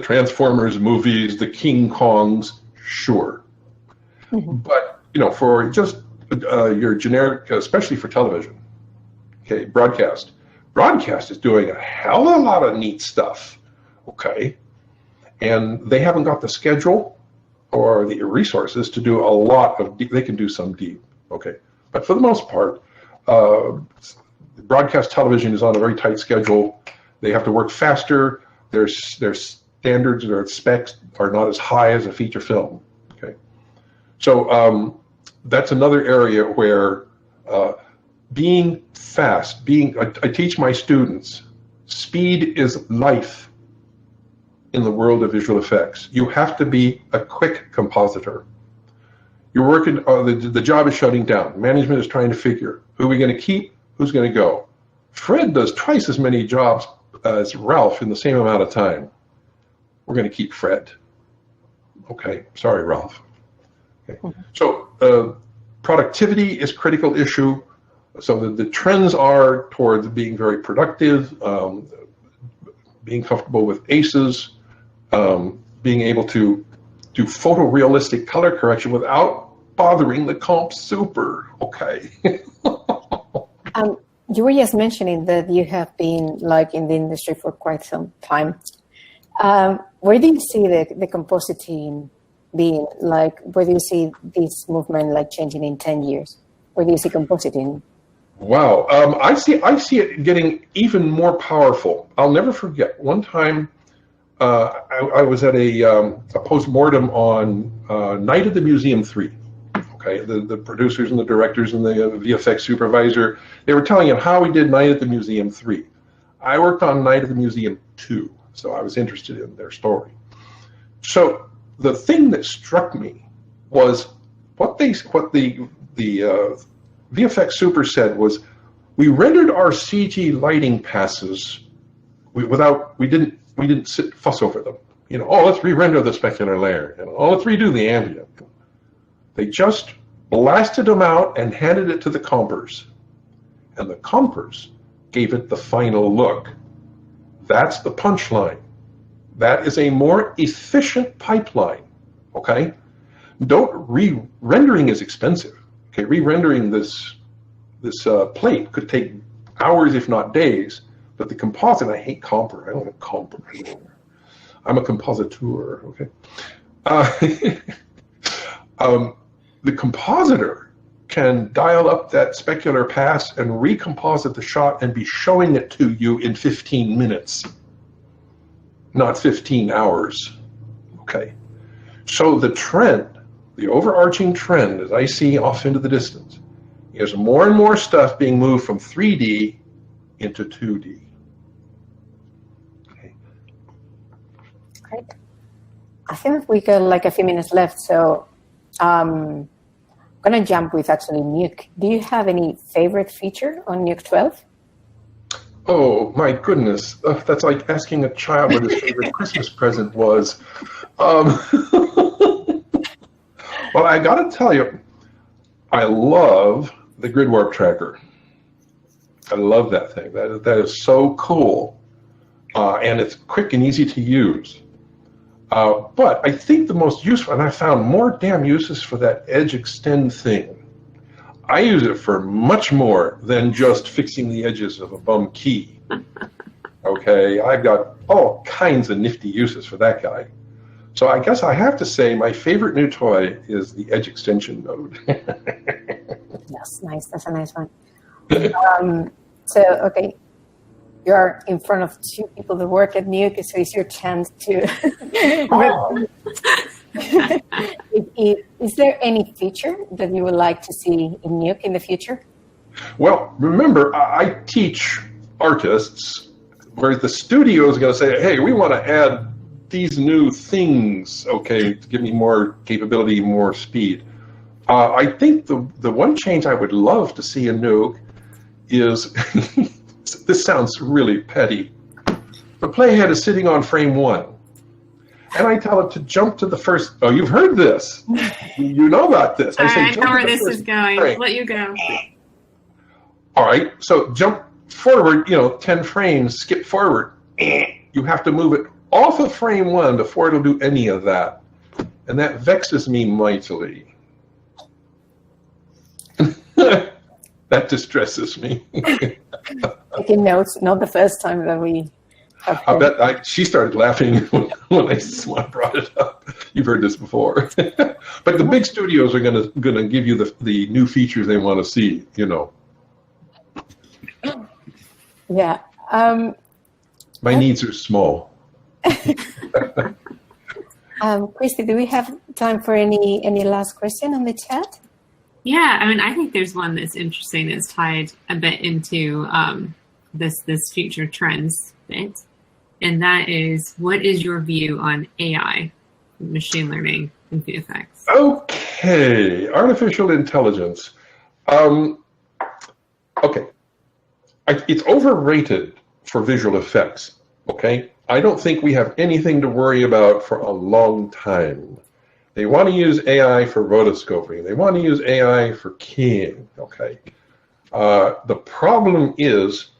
Transformers movies, the King Kongs, sure. But, for just your generic, especially for television, okay, broadcast is doing a hell of a lot of neat stuff, okay, and they haven't got the schedule or the resources to do a lot of deep. They can do some deep, okay, but for the most part, broadcast television is on a very tight schedule. They have to work faster. Their standards, their specs are not as high as a feature film, okay, so that's another area where being fast, I teach my students, speed is life in the world of visual effects. You have to be a quick compositor. You're working, the job is shutting down. Management is trying to figure, who are we going to keep, who's going to go. Fred does twice as many jobs as Ralph in the same amount of time. We're going to keep Fred. Okay, sorry, Ralph. Okay. So productivity is a critical issue. So the trends are towards being very productive, being comfortable with ACEs, being able to do photorealistic color correction without bothering the comp super. Okay. You were just mentioning that you have been in the industry for quite some time. Where do you see the compositing being? Where do you see this movement changing in 10 years? Where do you see compositing? Wow, I see it getting even more powerful. I'll never forget one time I was at a post-mortem on Night at the Museum 3. Okay, the producers and the directors and the VFX supervisor, they were telling him how we did Night at the Museum 3. I worked on Night at the Museum 2, so I was interested in their story. So the thing that struck me was what the VFX super said was, we rendered our CG lighting passes we didn't fuss over them. Let's re-render the specular layer. Let's redo the ambient. They just blasted them out and handed it to the compers. And the compers gave it the final look. That's the punchline. That is a more efficient pipeline, okay? Re-rendering is expensive. Okay, re-rendering this plate could take hours, if not days. But the composite, I hate comper. I don't want comper anymore. I'm a compositor, okay? The compositor can dial up that specular pass and recomposite the shot and be showing it to you in 15 minutes, not 15 hours, okay? So the trend, the overarching trend, as I see off into the distance, is more and more stuff being moved from 3D into 2D. Okay. Great. I think we got like a few minutes left, so I'm going to jump with actually Nuke. Do you have any favorite feature on Nuke 12? Oh, my goodness. That's like asking a child what his favorite Christmas present was. Well, I got to tell you, I love the grid warp tracker. I love that thing. That is so cool. And it's quick and easy to use. But I think the most useful, and I found more damn uses for that edge extend thing. I use it for much more than just fixing the edges of a bum key. Okay, I've got all kinds of nifty uses for that guy. So I guess I have to say my favorite new toy is the edge extension node. That's nice. That's a nice one. So, okay, you're in front of two people that work at Nuke, so it's your chance to... Is there any feature that you would like to see in Nuke in the future? Well, remember, I teach artists where the studio is going to say, hey, we want to add these new things, okay, to give me more capability, more speed. I think the one change I would love to see in Nuke is, this sounds really petty, the playhead is sitting on frame 1. And I tell it to jump to the first, oh, you've heard this. You know about this. I know where this is going. Frame. Let you go. All right, so jump forward, 10 frames, skip forward. You have to move it off of frame 1 before it'll do any of that. And that vexes me mightily. That distresses me. Taking notes, not the first time that we have I bet she started laughing when I brought it up. You've heard this before. But the big studios are gonna give you the new features they want to see, Yeah. My needs are small. Christy, do we have time for any last question on the chat? Yeah, I mean, I think there's one that's interesting that's tied a bit into this future trends bit, and that is, what is your view on AI, machine learning, and VFX? Okay, artificial intelligence. Okay, it's overrated for visual effects. Okay, I don't think we have anything to worry about for a long time. They want to use AI for rotoscoping. They want to use AI for keying, okay? The problem is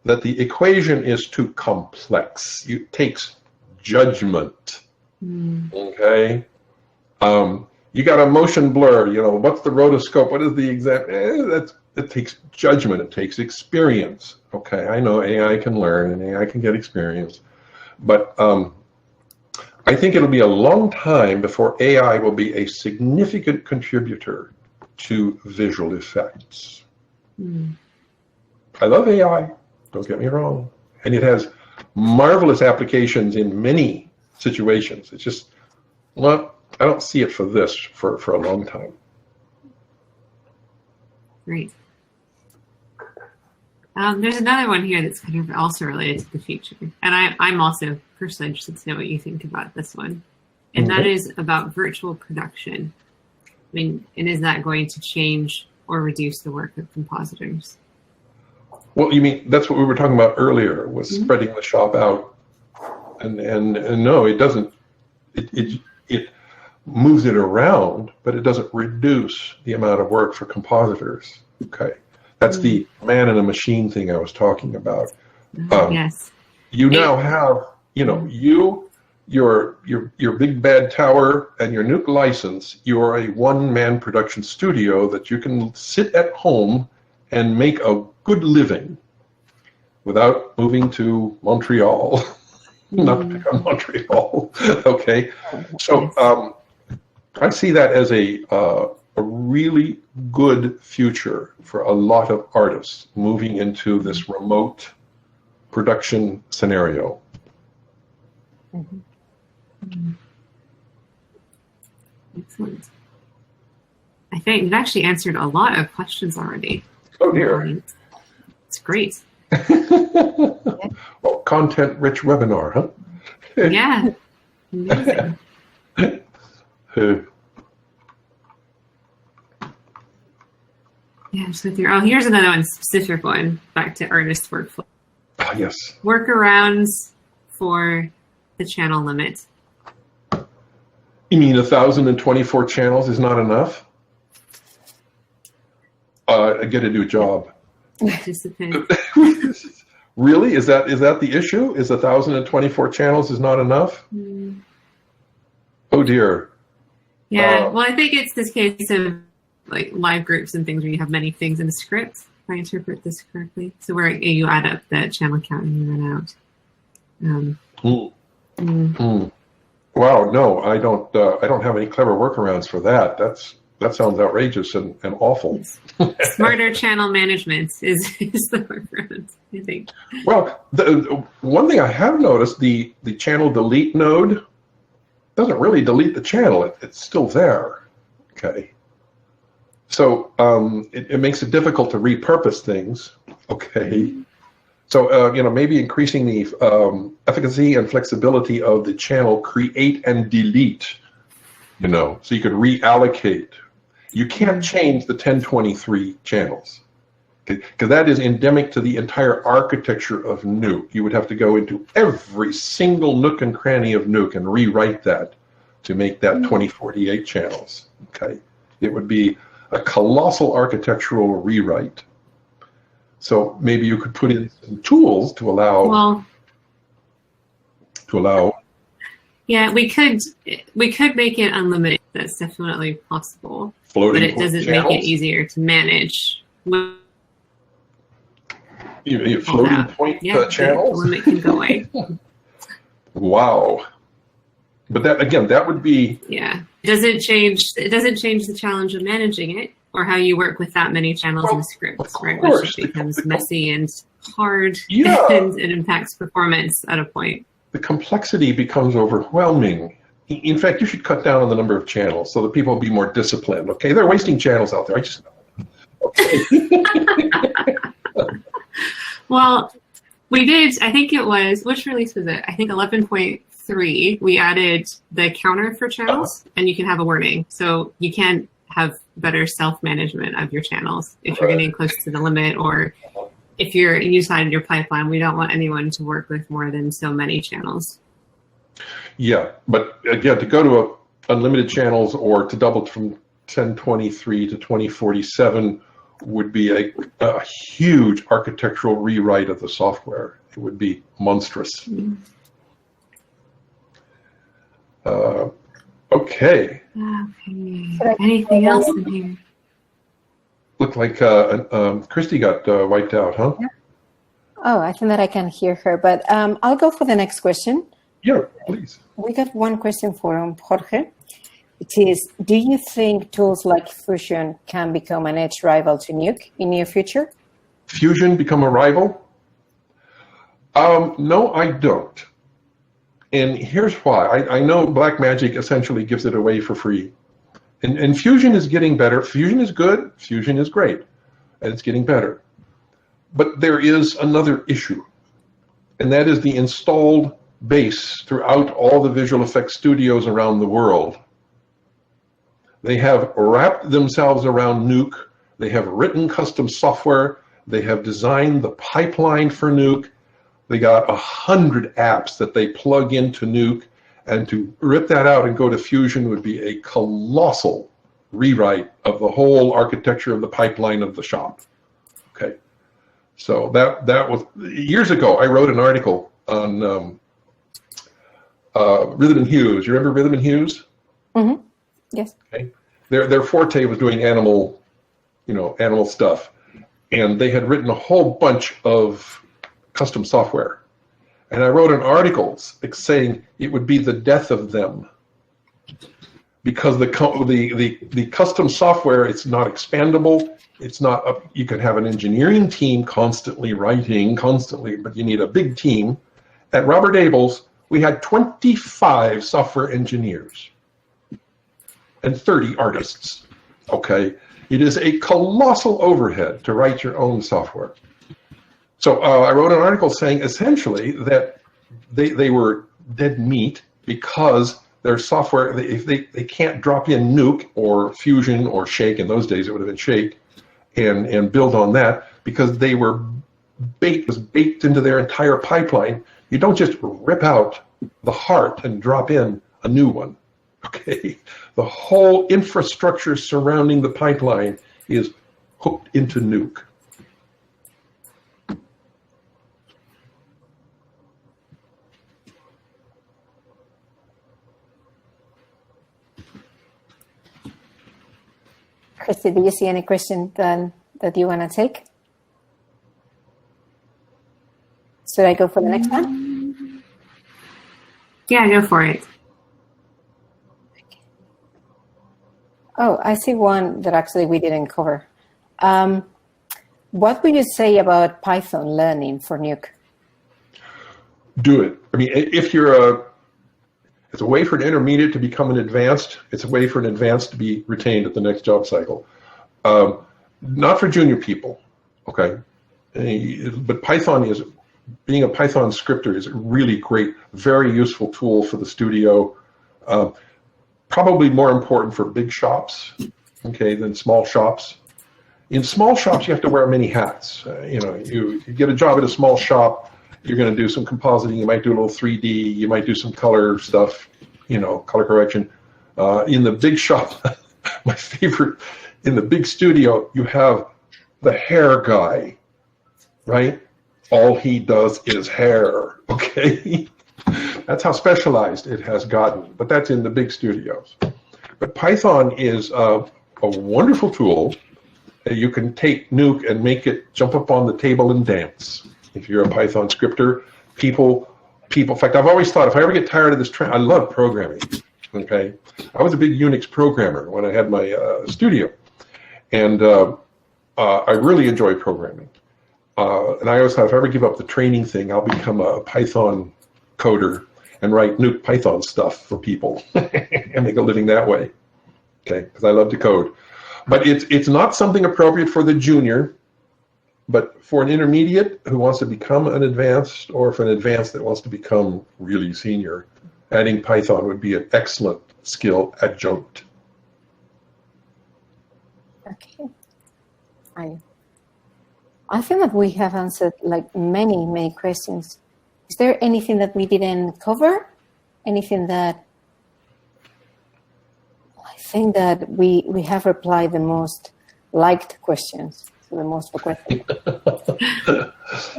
that the equation is too complex. It takes judgment, okay? You got a motion blur, what's the rotoscope? What is the exact, it takes judgment, it takes experience, okay? I know AI can learn and AI can get experience, but I think it'll be a long time before AI will be a significant contributor to visual effects. I love AI, don't get me wrong. And it has marvelous applications in many situations. It's just, well, I don't see it for this for a long time. Great. There's another one here that's kind of also related to the future. And I'm also personally interested to know what you think about this one. And that is about virtual production. I mean, and is that going to change or reduce the work of compositors? Well, you mean, that's what we were talking about earlier, was spreading the shop out. And no, it doesn't. It moves it around, but it doesn't reduce the amount of work for compositors. Okay. That's the man in a machine thing I was talking about. Yes. You now have, your big bad tower and your Nuke license. You're a one-man production studio that you can sit at home and make a good living without moving to Montreal. Not to pick on Montreal. Okay. So I see that as a really good future for a lot of artists moving into this remote production scenario. Excellent. I think you've actually answered a lot of questions already. Oh dear. It's great. Well, content-rich webinar, huh? Yeah. Amazing. Yeah, just go through. Oh, here's another one, specific one. Back to artist workflow. Yes. Workarounds for the channel limit. You mean 1,024 channels is not enough? Get a new job. Really? Is that the issue? Is 1,024 channels is not enough? Mm. Oh dear. Yeah. Well, I think it's this case of like live groups and things where you have many things in a script. If I interpret this correctly, so where you add up the channel count and you run out. Wow. No, I don't have any clever workarounds for that. That sounds outrageous and awful. Smarter channel management is the workaround, I think. Well, the one thing I have noticed, the channel delete node doesn't really delete the channel. It's still there. Okay. So it makes it difficult to repurpose things. Okay. So maybe increasing the efficacy and flexibility of the channel create and delete. So you could reallocate. You can't change the 1023 channels, because that is endemic to the entire architecture of Nuke. You would have to go into every single nook and cranny of Nuke and rewrite that to make that 2048 channels. Okay, it would be a colossal architectural rewrite. So maybe you could put in some tools to allow. Yeah, we could make it unlimited. That's definitely possible. Floating, but it doesn't make it easier to manage. Floating point channels? The limit can go away. Wow. But that would be... Yeah. It doesn't change the challenge of managing it or how you work with that many channels in a script, right? Which becomes messy and hard, and it impacts performance at a point. The complexity becomes overwhelming. In fact, you should cut down on the number of channels so that people will be more disciplined. Okay, they're wasting channels out there. I just know. Okay. Well, we did. I think it was, which release was it? I think 11.3. We added the counter for channels, and you can have a warning, so you can have better self-management of your channels if you're getting close to the limit, or if you decide in your pipeline, we don't want anyone to work with more than so many channels. Yeah, but again, to go to unlimited channels or to double from 1023 to 2047 would be a huge architectural rewrite of the software. It would be monstrous. Mm-hmm. Okay. Anything else in here? Looked like Christy got wiped out, huh? Yeah. Oh, I think that I can hear her, but I'll go for the next question. Yeah, please. We got one question from Jorge. It is, do you think tools like Fusion can become an edge rival to Nuke in near future? Fusion become a rival? No, I don't. And here's why. I know Blackmagic essentially gives it away for free. And Fusion is getting better. Fusion is good. Fusion is great. And it's getting better. But there is another issue. And that is the installed base throughout all the visual effects studios around the world. They have wrapped themselves around Nuke. They have written custom software. They have designed the pipeline for Nuke. They got 100 apps that they plug into Nuke. And to rip that out and go to Fusion would be a colossal rewrite of the whole architecture of the pipeline of the shop. Okay, so that was years ago. I wrote an article on Rhythm and Hues. You remember Rhythm and Hues? Mm-hmm. Yes. Okay. Their forte was doing animal stuff, and they had written a whole bunch of custom software. And I wrote an article saying it would be the death of them, because the custom software, it's not expandable. It's not you can have an engineering team constantly writing, but you need a big team. At Robert Abels, we had 25 software engineers and 30 artists. Okay, it is a colossal overhead to write your own software. So I wrote an article saying essentially that they were dead meat because their software, if they can't drop in Nuke or Fusion or Shake, in those days it would have been Shake, and build on that, because they were baked into their entire pipeline. You don't just rip out the heart and drop in a new one. Okay, the whole infrastructure surrounding the pipeline is hooked into Nuke. Christy, do you see any question that you want to take? Should I go for the next one? Yeah, go for it. Oh, I see one that actually we didn't cover. What would you say about Python learning for Nuke? Do it. I mean, if it's a way for an intermediate to become an advanced. It's a way for an advanced to be retained at the next job cycle. Not for junior people, okay? But Python being a Python scripter is a really great, very useful tool for the studio. Probably more important for big shops, okay, than small shops. In small shops, you have to wear many hats. You get a job at a small shop, you're going to do some compositing, you might do a little 3D, you might do some color stuff, color correction. In the big shop, my favorite, in the big studio, you have the hair guy, right? All he does is hair, okay? That's how specialized it has gotten, but that's in the big studios. But Python is a wonderful tool. You can take Nuke and make it jump up on the table and dance. If you're a Python scripter, people, in fact, I've always thought if I ever get tired of this I love programming, okay? I was a big Unix programmer when I had my studio, and I really enjoy programming. And I always thought if I ever give up the training thing, I'll become a Python coder and write Nuke Python stuff for people and make a living that way, okay? Because I love to code. But it's not something appropriate for the junior, but for an intermediate who wants to become an advanced, or for an advanced that wants to become really senior, adding Python would be an excellent skill adjunct. Okay. I think that we have answered like many questions. Is there anything that we didn't cover? Anything that I think that we have replied the most liked questions, so the most requested.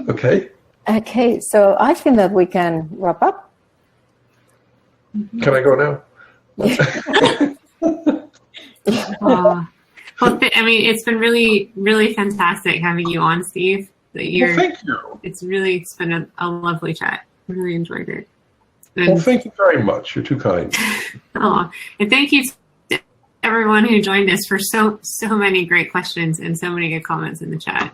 Okay. Okay, so I think that we can wrap up. Can I go now? Well, I mean, it's been really fantastic having you on, Steve. Well, thank you. It's been a lovely chat. I really enjoyed it. Well, thank you very much. You're too kind. And thank you to everyone who joined us for so many great questions and so many good comments in the chat.